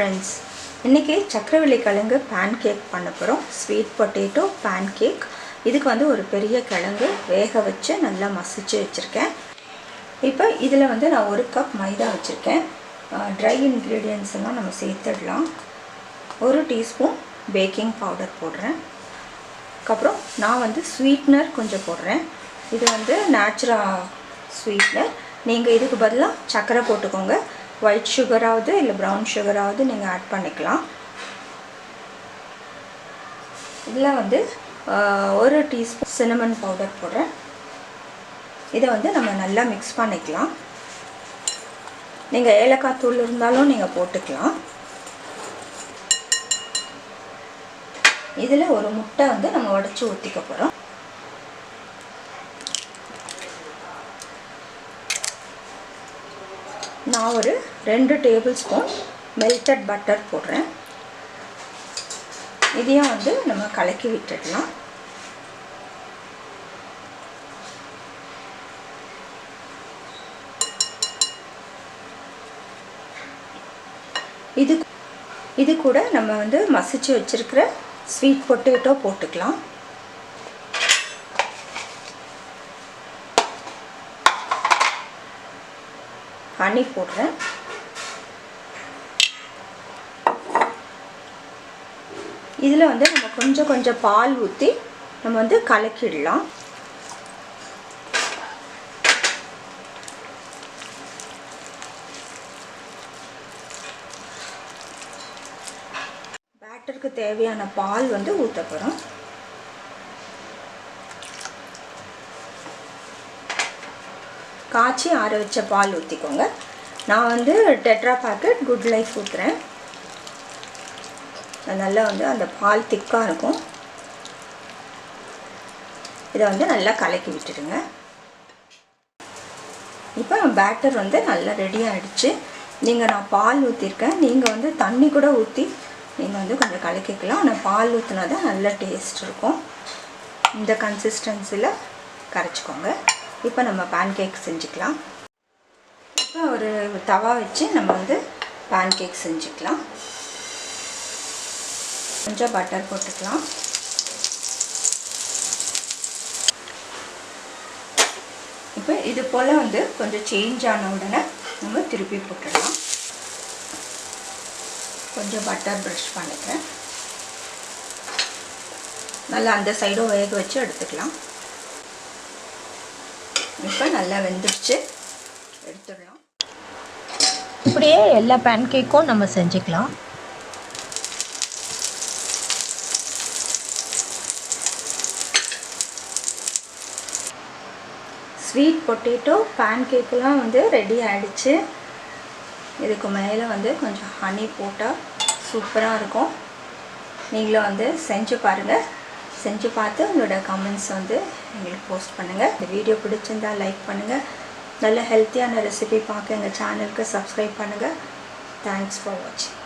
Friends, இன்றைக்கி சக்கரவள்ளி கிழங்கு பேன் கேக் பண்ண போகிறோம். Sweet potato pancake. இதுக்கு வந்து ஒரு பெரிய கிழங்கு வேக வச்சு நல்லா மசிச்சு வச்சுருக்கேன். இப்போ இதில் வந்து நான் 1 கப் மைதா வச்சுருக்கேன். ட்ரை இன்க்ரீடியன்ட்ஸ் எல்லாம் நம்ம சேர்த்துடலாம். 1 டீஸ்பூன் பேக்கிங் பவுடர் போடுறேன். அதுக்கப்புறம் நான் வந்து ஸ்வீட்னர் கொஞ்சம் போடுறேன். இது வந்து நேச்சுரா ஸ்வீட்னர். நீங்கள் இதுக்கு பதிலாக சர்க்கரை போட்டுக்கோங்க. ஒயிட் சுகராவது இல்லை ப்ரௌன் சுகராவது நீங்கள் ஆட் பண்ணிக்கலாம். இதில் வந்து 1 டீஸ்பூன் சின்னமன் பவுடர் போடுறேன். இதை வந்து நம்ம நல்லா மிக்ஸ் பண்ணிக்கலாம். நீங்கள் ஏலக்காய் தூள் இருந்தாலும் நீங்கள் போட்டுக்கலாம். இதில் ஒரு முட்டை வந்து நம்ம உடைச்சி ஊற்றிக்க போகிறோம். நான் ஒரு 2 டேபிள் ஸ்பூன் மெல்டட் பட்டர் போடுறேன். இதையும் வந்து நம்ம கலக்கி விட்டுடலாம். இது கூட நம்ம வந்து மசிச்சு வச்சிருக்கிற ஸ்வீட் பொட்டேட்டோ போட்டுக்கலாம். ஹனி போடுறேன். இதில் வந்து நம்ம கொஞ்சம் பால் ஊற்றி நம்ம வந்து கலக்கிடலாம். பேட்டருக்கு தேவையான பால் வந்து ஊற்ற போகிறோம். காய்ச்சி ஆற வச்ச பால் ஊற்றிக்கோங்க. நான் வந்து டெட்ரா பேக்கெட் குட் லைஃப் ஊற்றுறேன். நல்லா வந்து அந்த பால் திக்காக இருக்கும். இதை வந்து நல்லா கலக்கி விட்டுடுங்க. இப்போ பேட்டர் வந்து நல்லா ரெடி ஆகிடுச்சு. நான் பால் ஊற்றிருக்கேன். நீங்கள் வந்து தண்ணி கூட ஊற்றி நீங்கள் வந்து கொஞ்சம் கலக்கிக்கலாம். ஆனால் பால் ஊற்றினா தான் நல்ல டேஸ்ட் இருக்கும். இந்த கன்சிஸ்டன்சியில் கரைச்சிக்கோங்க. இப்போ நம்ம பேன் கேக் செஞ்சுக்கலாம். இப்போ ஒரு தவா வச்சு நம்ம வந்து பேன் கேக் செஞ்சுக்கலாம். கொஞ்சம் பட்டர் போட்டுக்கலாம். இப்போ இது போல் வந்து கொஞ்சம் சேஞ்ச் ஆன உடனே நம்ம திருப்பி போட்டுடலாம். கொஞ்சம் பட்டர் ப்ரஷ் பண்ணிக்கிறேன். நல்லா அந்த சைடும் வேக வச்சு எடுத்துக்கலாம். இப்போ நல்லா வெந்துடுச்சு, எடுத்துடலாம். இப்படியே எல்லா பேன் கேக்கும் நம்ம செஞ்சுக்கலாம். ஸ்வீட் பொட்டேட்டோ பேன் கேக்கெலாம் வந்து ரெடி ஆகிடுச்சு. இதுக்கு மேலே வந்து கொஞ்சம் ஹனி போட்டால் சூப்பராக இருக்கும். நீங்களும் வந்து செஞ்சு பாருங்கள். செஞ்சு பார்த்து உங்களோட கமெண்ட்ஸ் வந்து எங்களுக்கு போஸ்ட் பண்ணுங்கள். இந்த வீடியோ பிடிச்சிருந்தால் லைக் பண்ணுங்கள். நல்ல ஹெல்த்தியான ரெசிபி பார்க்க எங்கள் சேனலுக்கு சப்ஸ்கிரைப் பண்ணுங்கள். தேங்க்ஸ் ஃபார் வாட்சிங்.